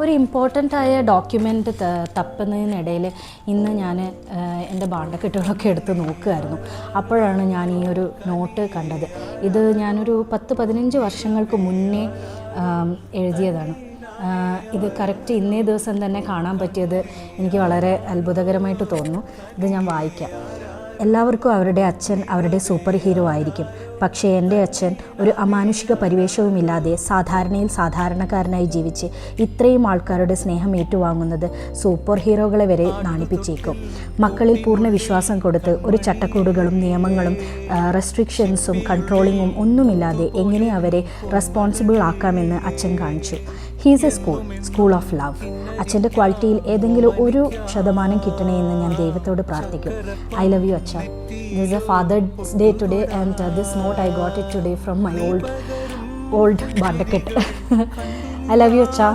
ഒരു ഇമ്പോർട്ടൻ്റ് ആയ ഡോക്യുമെൻ്റ് തപ്പുന്നതിനിടയിൽ ഇന്ന് ഞാൻ എൻ്റെ ബാണ്ടക്കെട്ടുകളൊക്കെ എടുത്ത് നോക്കുകയായിരുന്നു. അപ്പോഴാണ് ഞാൻ ഈ ഒരു നോട്ട് കണ്ടത്. ഇത് ഞാനൊരു 10-15 വർഷങ്ങൾക്ക് മുന്നേ എഴുതിയതാണ്. ഇത് കറക്റ്റ് ഇന്നേ ദിവസം തന്നെ കാണാൻ പറ്റിയത് എനിക്ക് വളരെ അത്ഭുതകരമായിട്ട് തോന്നുന്നു. ഇത് ഞാൻ വായിക്കാം. എല്ലാവർക്കും അവരുടെ അച്ഛൻ അവരുടെ സൂപ്പർ ഹീറോ ആയിരിക്കും. പക്ഷേ എൻ്റെ അച്ഛൻ ഒരു അമാനുഷിക പരിവേഷവുമില്ലാതെ സാധാരണയിൽ സാധാരണക്കാരനായി ജീവിച്ച് ഇത്രയും ആൾക്കാരുടെ സ്നേഹം ഏറ്റുവാങ്ങുന്നത് സൂപ്പർ ഹീറോകളെ വരെ നാണിപ്പിച്ചേക്കും. മക്കളിൽ പൂർണ്ണ വിശ്വാസം കൊടുത്ത് ഒരു ചട്ടക്കൂടുകളും നിയമങ്ങളും റെസ്ട്രിക്ഷൻസും കൺട്രോളിങ്ങും ഒന്നുമില്ലാതെ എങ്ങനെ അവരെ റെസ്പോൺസിബിൾ ആക്കാമെന്ന് അച്ഛൻ കാണിച്ചു. He's A school of love. അച്ഛൻ്റെ ക്വാളിറ്റിയിൽ ഏതെങ്കിലും 1% കിട്ടണേ എന്ന് ഞാൻ ദൈവത്തോട് പ്രാർത്ഥിക്കും. ഐ ലവ് യു അച്ഛ. This is a Father's Day today, and this note I got it today from my old Bandakit. I love you, Acha.